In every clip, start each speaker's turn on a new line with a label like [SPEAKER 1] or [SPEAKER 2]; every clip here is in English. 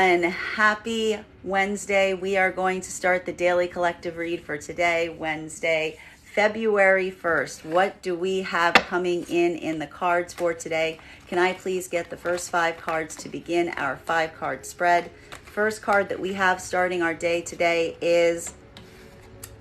[SPEAKER 1] everyone. Happy Wednesday. We are going to start the daily collective read for today, Wednesday, February 1st. What do we have coming in the cards for today? Can I please get the first 5 cards to begin our 5-card spread? First card that we have starting our day today is,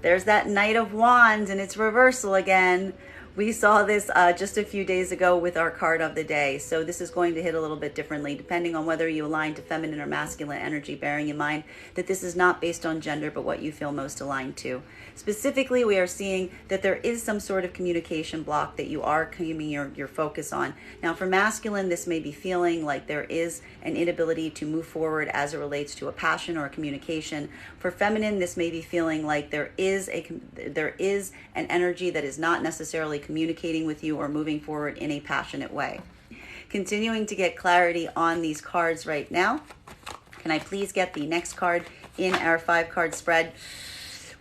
[SPEAKER 1] there's that Knight of Wands and its reversal again. We saw this just a few days ago with our card of the day. So this is going to hit a little bit differently depending on whether you align to feminine or masculine energy, bearing in mind that this is not based on gender, but what you feel most aligned to. Specifically, we are seeing that there is some sort of communication block that you are keeping your focus on. Now, for masculine, this may be feeling like there is an inability to move forward as it relates to a passion or a communication. For feminine, this may be feeling like there is an energy that is not necessarily communicating with you or moving forward in a passionate way. Continuing to get clarity on these cards right now. Can I please get the next card in our 5-card spread?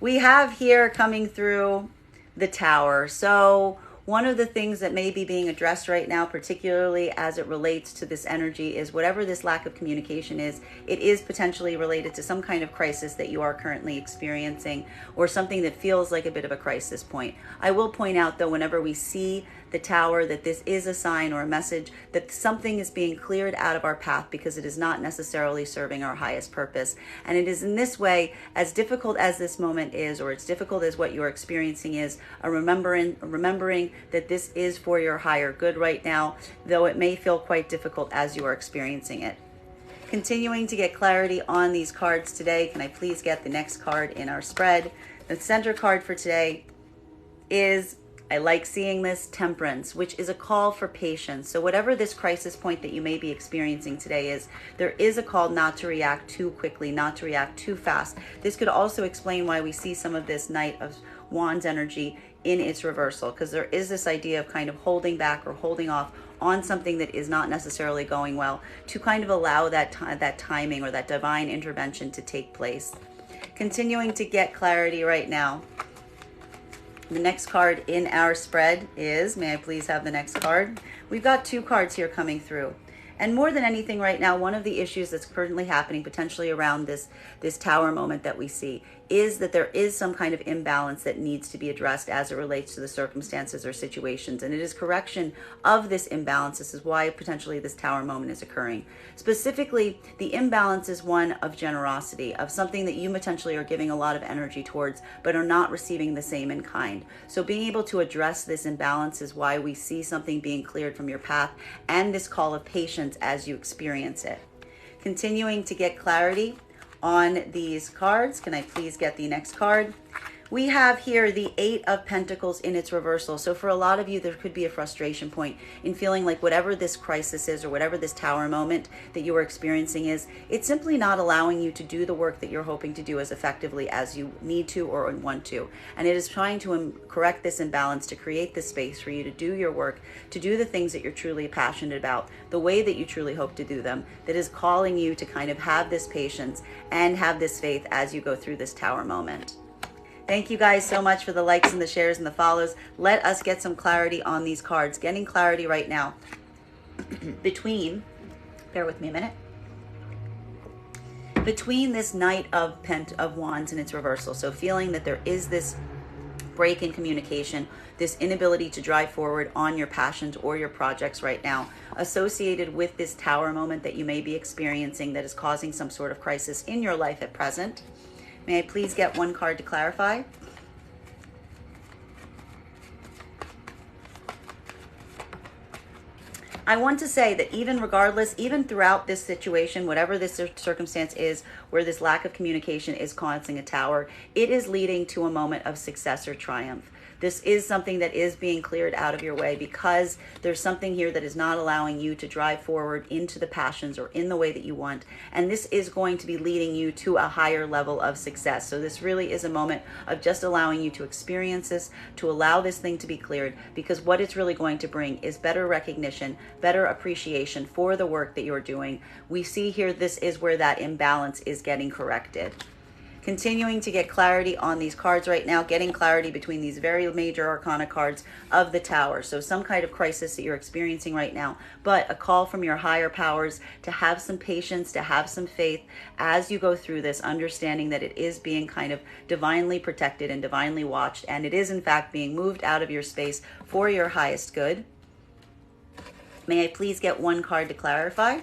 [SPEAKER 1] We have here coming through the Tower. So one of the things that may be being addressed right now, particularly as it relates to this energy, is whatever this lack of communication is, it is potentially related to some kind of crisis that you are currently experiencing, or something that feels like a bit of a crisis point. I will point out, though, whenever we see the Tower, that this is a sign or a message that something is being cleared out of our path because it is not necessarily serving our highest purpose. And it is in this way, as difficult as this moment is, or as difficult as what you're experiencing is, remembering that this is for your higher good right now, though it may feel quite difficult as you are experiencing it. Continuing to get clarity on these cards today, can I please get the next card in our spread? The center card for today is, I like seeing this, Temperance, which is a call for patience. So whatever this crisis point that you may be experiencing today is, there is a call not to react too quickly, not to react too fast. This could also explain why we see some of this Knight of Wands energy in its reversal, because there is this idea of kind of holding back or holding off on something that is not necessarily going well, to kind of allow that timing or that divine intervention to take place. Continuing to get clarity right now. The next card in our spread is, may I please have the next card? We've got 2 cards here coming through. And more than anything right now, one of the issues that's currently happening potentially around this Tower moment that we see is that there is some kind of imbalance that needs to be addressed as it relates to the circumstances or situations. And it is correction of this imbalance. This is why potentially this Tower moment is occurring. Specifically, the imbalance is one of generosity, of something that you potentially are giving a lot of energy towards, but are not receiving the same in kind. So being able to address this imbalance is why we see something being cleared from your path, and this call of patience as you experience it. Continuing to get clarity on these cards, can I please get the next card? We have here the 8 of Pentacles in its reversal. So for a lot of you, there could be a frustration point in feeling like whatever this crisis is, or whatever this Tower moment that you are experiencing is, it's simply not allowing you to do the work that you're hoping to do as effectively as you need to or want to. And it is trying to correct this imbalance, to create this space for you to do your work, to do the things that you're truly passionate about, the way that you truly hope to do them, that is calling you to kind of have this patience and have this faith as you go through this Tower moment. Thank you guys so much for the likes and the shares and the follows. Let us get some clarity on these cards. Getting clarity right now between, bear with me a minute, between this Knight of Wands and its reversal. So feeling that there is this break in communication, this inability to drive forward on your passions or your projects right now, associated with this Tower moment that you may be experiencing that is causing some sort of crisis in your life at present. May I please get 1 card to clarify? I want to say that even regardless, even throughout this situation, whatever this circumstance is, where this lack of communication is causing a Tower, it is leading to a moment of success or triumph. This is something that is being cleared out of your way because there's something here that is not allowing you to drive forward into the passions or in the way that you want. And this is going to be leading you to a higher level of success. So this really is a moment of just allowing you to experience this, to allow this thing to be cleared, because what it's really going to bring is better recognition, better appreciation for the work that you're doing. We see here, this is where that imbalance is getting corrected. Continuing to get clarity on these cards right now, getting clarity between these very major arcana cards of the Tower. So some kind of crisis that you're experiencing right now, but a call from your higher powers to have some patience, to have some faith as you go through this, understanding that it is being kind of divinely protected and divinely watched, and it is in fact being moved out of your space for your highest good. May I please get one card to clarify?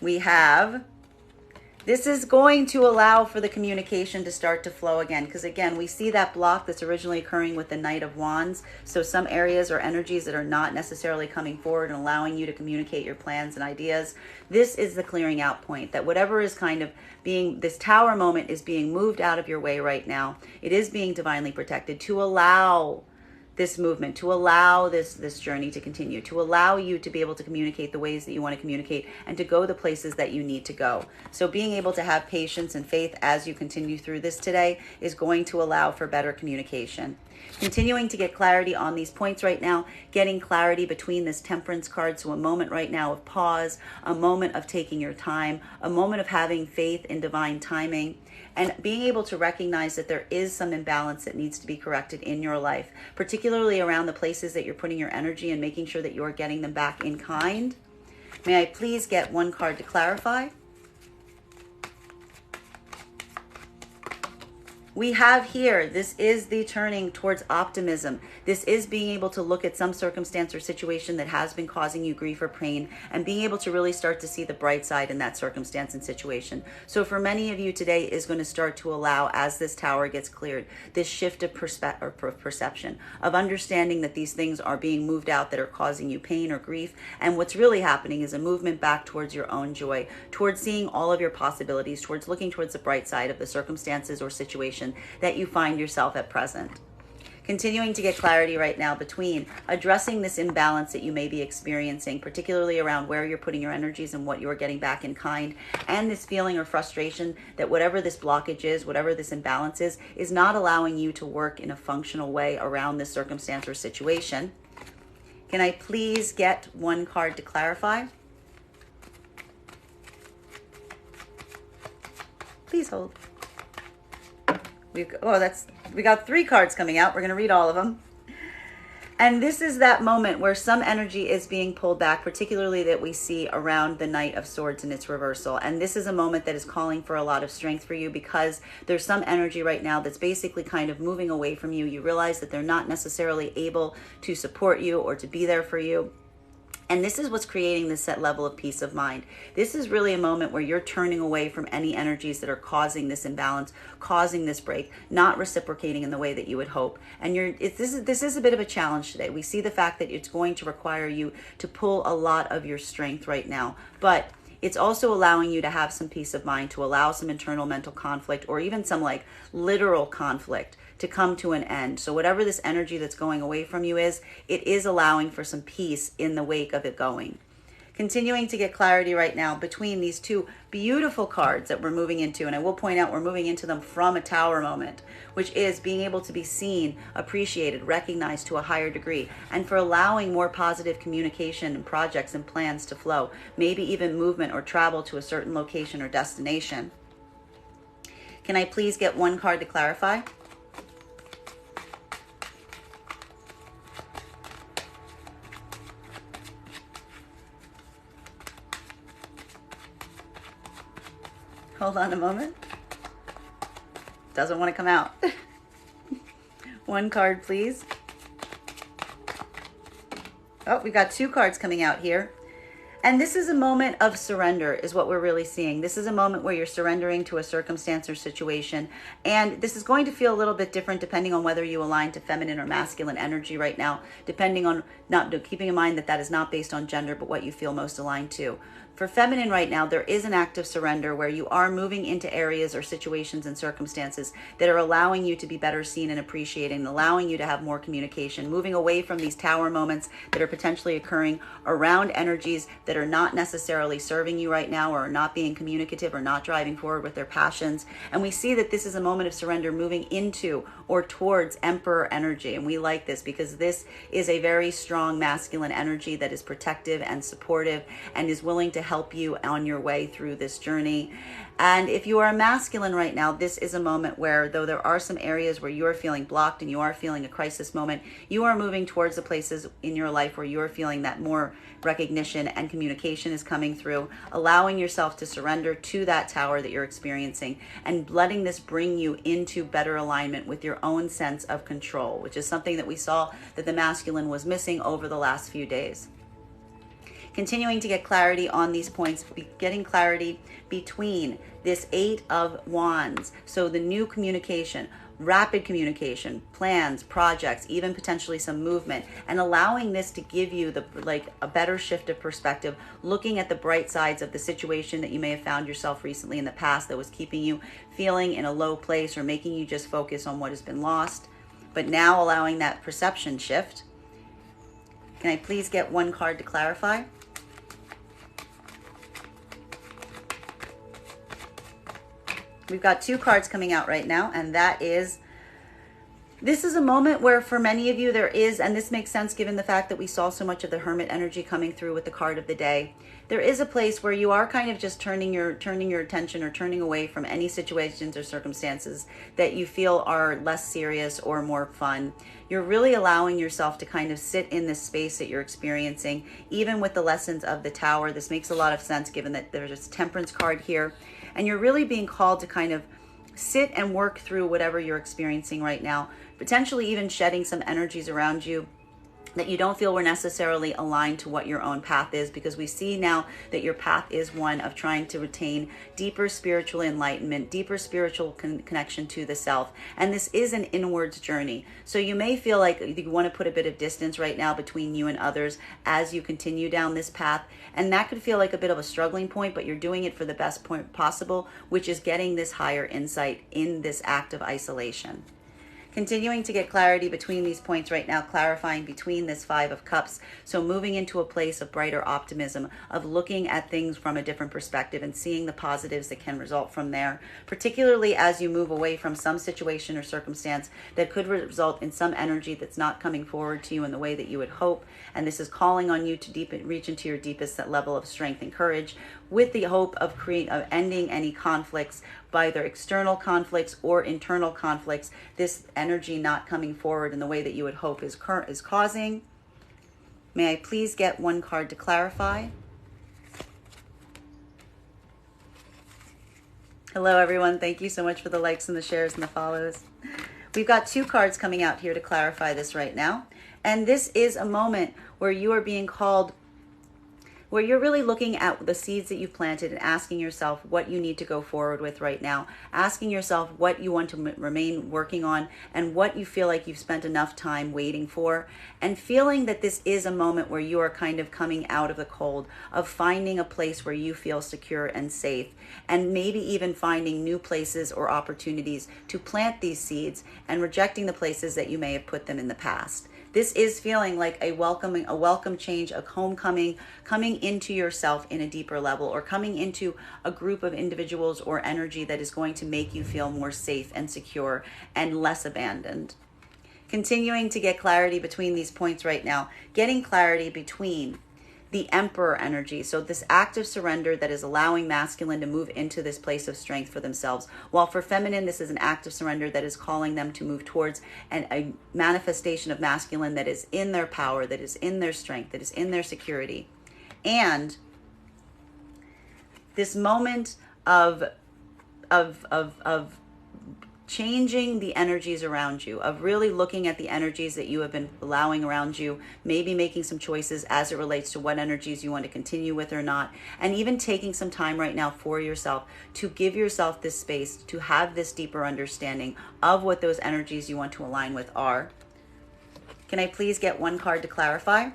[SPEAKER 1] We have, this is going to allow for the communication to start to flow again, because again, we see that block that's originally occurring with the Knight of Wands. So some areas or energies that are not necessarily coming forward and allowing you to communicate your plans and ideas. This is the clearing out point, that whatever is kind of being, this Tower moment is being moved out of your way right now. It is being divinely protected to allow this movement, to allow this journey to continue, to allow you to be able to communicate the ways that you want to communicate and to go the places that you need to go. So being able to have patience and faith as you continue through this today is going to allow for better communication. Continuing to get clarity on these points right now, getting clarity between this Temperance card. So a moment right now of pause, a moment of taking your time, a moment of having faith in divine timing, and being able to recognize that there is some imbalance that needs to be corrected in your life, particularly around the places that you're putting your energy and making sure that you're getting them back in kind. May I please get one card to clarify? We have here, this is the turning towards optimism. This is being able to look at some circumstance or situation that has been causing you grief or pain and being able to really start to see the bright side in that circumstance and situation. So for many of you today is going to start to allow, as this Tower gets cleared, this shift of perception, of understanding that these things are being moved out that are causing you pain or grief. And what's really happening is a movement back towards your own joy, towards seeing all of your possibilities, towards looking towards the bright side of the circumstances or situation that you find yourself at present. Continuing to get clarity right now between addressing this imbalance that you may be experiencing, particularly around where you're putting your energies and what you're getting back in kind, and this feeling or frustration that whatever this blockage is, whatever this imbalance is not allowing you to work in a functional way around this circumstance or situation. Can I please get one card to clarify? Please hold. We got 3 cards coming out. We're going to read all of them. And this is that moment where some energy is being pulled back, particularly that we see around the Knight of Swords in its reversal. And this is a moment that is calling for a lot of strength for you, because there's some energy right now that's basically kind of moving away from you. You realize that they're not necessarily able to support you or to be there for you. And this is what's creating this set level of peace of mind. This is really a moment where you're turning away from any energies that are causing this imbalance, causing this break, not reciprocating in the way that you would hope. And this is a bit of a challenge today. We see the fact that it's going to require you to pull a lot of your strength right now. But it's also allowing you to have some peace of mind, to allow some internal mental conflict or even some like literal conflict to come to an end. So whatever this energy that's going away from you is, it is allowing for some peace in the wake of it going. Continuing to get clarity right now between these 2 beautiful cards that we're moving into. And I will point out we're moving into them from a Tower moment, which is being able to be seen, appreciated, recognized to a higher degree, and for allowing more positive communication and projects and plans to flow, maybe even movement or travel to a certain location or destination. Can I please get one card to clarify? Hold on a moment. Doesn't want to come out. One card, please. Oh, we've got 2 cards coming out here. And this is a moment of surrender is what we're really seeing. This is a moment where you're surrendering to a circumstance or situation. And this is going to feel a little bit different depending on whether you align to feminine or masculine energy right now, depending on, keeping in mind that that is not based on gender, but what you feel most aligned to. For feminine right now, there is an act of surrender where you are moving into areas or situations and circumstances that are allowing you to be better seen and appreciated, and allowing you to have more communication, moving away from these Tower moments that are potentially occurring around energies that that are not necessarily serving you right now, or are not being communicative, or not driving forward with their passions. And we see that this is a moment of surrender moving into or towards Emperor energy. And we like this because this is a very strong masculine energy that is protective and supportive and is willing to help you on your way through this journey. And if you are a masculine right now, this is a moment where, though there are some areas where you are feeling blocked and you are feeling a crisis moment, you are moving towards the places in your life where you are feeling that more recognition and communication is coming through, allowing yourself to surrender to that tower that you're experiencing and letting this bring you into better alignment with your own sense of control, which is something that we saw that the masculine was missing over the last few days. Continuing to get clarity on these points, getting clarity between this Eight of Wands. So the new communication, rapid communication, plans, projects, even potentially some movement, and allowing this to give you a better shift of perspective, looking at the bright sides of the situation that you may have found yourself recently in the past that was keeping you feeling in a low place or making you just focus on what has been lost, but now allowing that perception shift. Can I please get one card to clarify? We've got two cards coming out right now, and that is, this is a moment where for many of you there is, and this makes sense given the fact that we saw so much of the Hermit energy coming through with the card of the day. There is a place where you are kind of just turning your attention or turning away from any situations or circumstances that you feel are less serious or more fun. You're really allowing yourself to kind of sit in this space that you're experiencing, even with the lessons of the Tower. This makes a lot of sense given that there's a Temperance card here. And you're really being called to kind of sit and work through whatever you're experiencing right now, potentially even shedding some energies around you that you don't feel were necessarily aligned to what your own path is, because we see now that your path is one of trying to retain deeper spiritual enlightenment, deeper spiritual connection to the self. And this is an inwards journey. So you may feel like you want to put a bit of distance right now between you and others as you continue down this path. And that could feel like a bit of a struggling point, but you're doing it for the best point possible, which is getting this higher insight in this act of isolation. Continuing to get clarity between these points right now, clarifying between this Five of Cups. So moving into a place of brighter optimism, of looking at things from a different perspective and seeing the positives that can result from there, particularly as you move away from some situation or circumstance that could result in some energy that's not coming forward to you in the way that you would hope. And this is calling on you to reach into your deepest level of strength and courage, with the hope of ending any conflicts, by either external conflicts or internal conflicts. This energy not coming forward in the way that you would hope is causing. May I please get one card to clarify? Hello, everyone. Thank you so much for the likes and the shares and the follows. We've got two cards coming out here to clarify this right now. And this is a moment where you are being called, where you're really looking at the seeds that you've planted and asking yourself what you need to go forward with right now, asking yourself what you want to remain working on and what you feel like you've spent enough time waiting for, and feeling that this is a moment where you are kind of coming out of the cold, of finding a place where you feel secure and safe, and maybe even finding new places or opportunities to plant these seeds and rejecting the places that you may have put them in the past. This is feeling like a welcome change, a homecoming, coming into yourself in a deeper level, or coming into a group of individuals or energy that is going to make you feel more safe and secure and less abandoned. Continuing to get clarity between these points right now, getting clarity between the Emperor energy. So this act of surrender that is allowing masculine to move into this place of strength for themselves. While for feminine, this is an act of surrender that is calling them to move towards a manifestation of masculine that is in their power, that is in their strength, that is in their security. And this moment of changing the energies around you, of really looking at the energies that you have been allowing around you, maybe making some choices as it relates to what energies you want to continue with or not, and even taking some time right now for yourself to give yourself this space to have this deeper understanding of what those energies you want to align with are. Can I please get one card to clarify?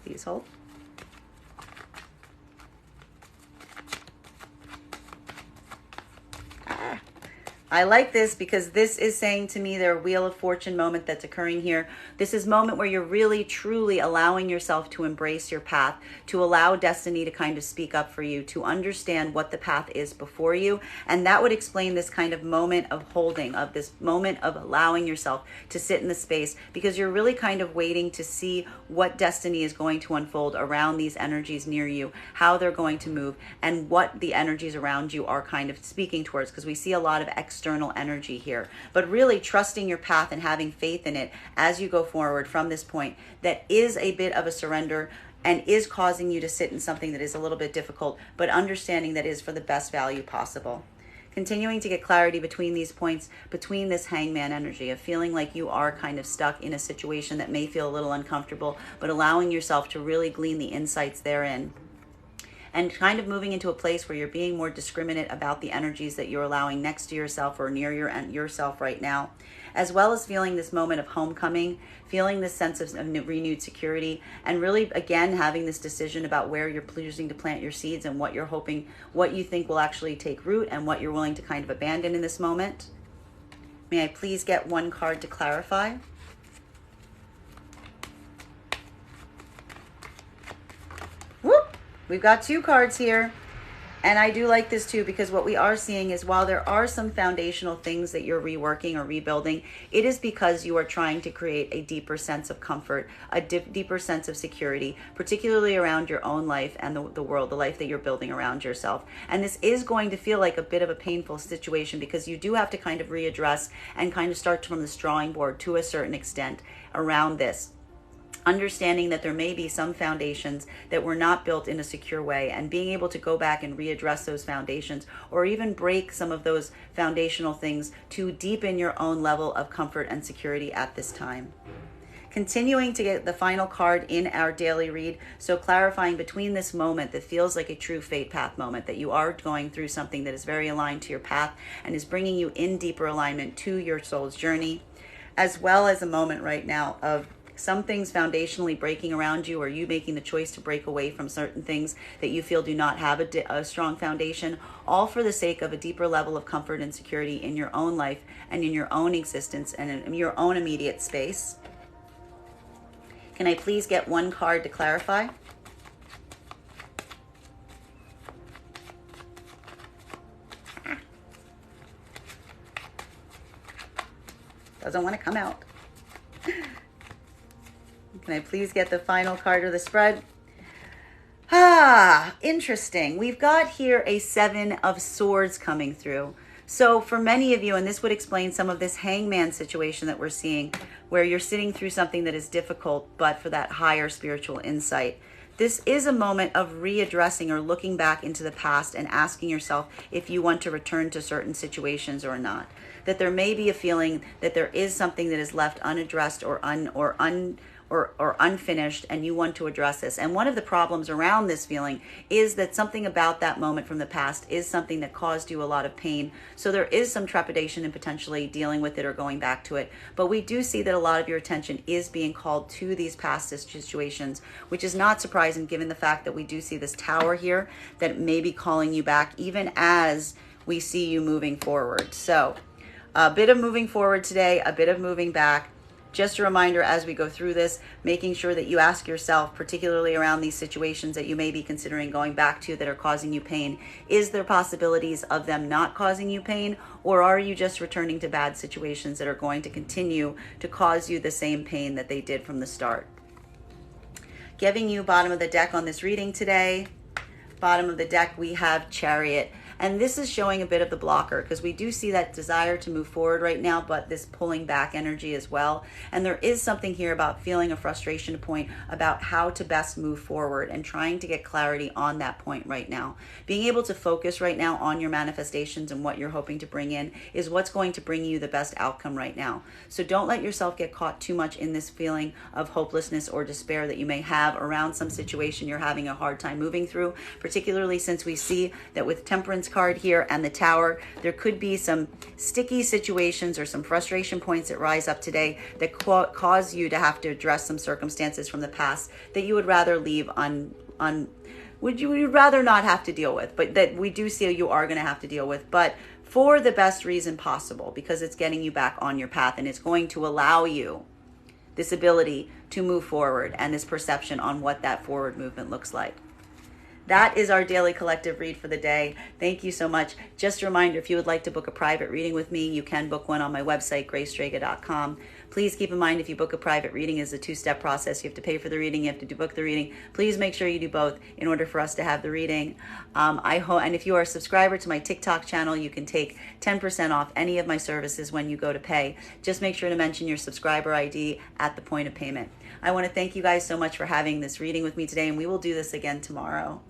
[SPEAKER 1] Please hold. I like this because this is saying to me their Wheel of Fortune moment that's occurring here. This is moment where you're really, truly allowing yourself to embrace your path, to allow destiny to kind of speak up for you, to understand what the path is before you. And that would explain this kind of moment of holding, of this moment of allowing yourself to sit in the space, because you're really kind of waiting to see what destiny is going to unfold around these energies near you, how they're going to move, and what the energies around you are kind of speaking towards, because we see a lot of external energy here, but really trusting your path and having faith in it as you go forward from this point that is a bit of a surrender and is causing you to sit in something that is a little bit difficult, but understanding that is for the best value possible. Continuing to get clarity between these points, between this hangman energy of feeling like you are kind of stuck in a situation that may feel a little uncomfortable, but allowing yourself to really glean the insights therein. And kind of moving into a place where you're being more discriminate about the energies that you're allowing next to yourself or near yourself right now, as well as feeling this moment of homecoming, feeling this sense of renewed security, and really, again, having this decision about where you're choosing to plant your seeds and what you're hoping, what you think will actually take root and what you're willing to kind of abandon in this moment. May I please get one card to clarify? Whoop! We've got two cards here, and I do like this too, because what we are seeing is while there are some foundational things that you're reworking or rebuilding, it is because you are trying to create a deeper sense of comfort, a deeper sense of security, particularly around your own life and the world, the life that you're building around yourself. And this is going to feel like a bit of a painful situation because you do have to kind of readdress and kind of start from the drawing board to a certain extent around this. Understanding that there may be some foundations that were not built in a secure way, and being able to go back and readdress those foundations, or even break some of those foundational things to deepen your own level of comfort and security at this time. Continuing to get the final card in our daily read, so clarifying between this moment that feels like a true fate path moment, that you are going through something that is very aligned to your path and is bringing you in deeper alignment to your soul's journey, as well as a moment right now of some things foundationally breaking around you, or you making the choice to break away from certain things that you feel do not have a strong foundation, all for the sake of a deeper level of comfort and security in your own life and in your own existence and in your own immediate space. Can I please get one card to clarify? Doesn't want to come out. Can I please get the final card of the spread? Interesting. We've got here a 7 of Swords coming through. So for many of you, and this would explain some of this hangman situation that we're seeing, where you're sitting through something that is difficult, but for that higher spiritual insight. This is a moment of readdressing or looking back into the past and asking yourself if you want to return to certain situations or not. That there may be a feeling that there is something that is left unaddressed or unfinished, and you want to address this. And one of the problems around this feeling is that something about that moment from the past is something that caused you a lot of pain. So there is some trepidation in potentially dealing with it or going back to it. But we do see that a lot of your attention is being called to these past situations, which is not surprising given the fact that we do see this Tower here that may be calling you back even as we see you moving forward. So a bit of moving forward today, a bit of moving back. Just a reminder as we go through this, making sure that you ask yourself, particularly around these situations that you may be considering going back to that are causing you pain, is there possibilities of them not causing you pain, or are you just returning to bad situations that are going to continue to cause you the same pain that they did from the start? Giving you bottom of the deck on this reading today. Bottom of the deck, we have Chariot. And this is showing a bit of the blocker, because we do see that desire to move forward right now, but this pulling back energy as well. And there is something here about feeling a frustration point about how to best move forward and trying to get clarity on that point right now. Being able to focus right now on your manifestations and what you're hoping to bring in is what's going to bring you the best outcome right now. So don't let yourself get caught too much in this feeling of hopelessness or despair that you may have around some situation you're having a hard time moving through, particularly since we see that with Temperance card here and the Tower, there could be some sticky situations or some frustration points that rise up today that cause you to have to address some circumstances from the past that you would rather leave would you rather not have to deal with, but that we do see you are going to have to deal with. But for the best reason possible, because it's getting you back on your path and it's going to allow you this ability to move forward and this perception on what that forward movement looks like. That is our daily collective read for the day. Thank you so much. Just a reminder, if you would like to book a private reading with me, you can book one on my website, gracestrega.com. Please keep in mind, if you book a private reading, it's a two-step process. You have to pay for the reading, you have to book the reading. Please make sure you do both in order for us to have the reading. And if you are a subscriber to my TikTok channel, you can take 10% off any of my services when you go to pay. Just make sure to mention your subscriber ID at the point of payment. I want to thank you guys so much for having this reading with me today, and we will do this again tomorrow.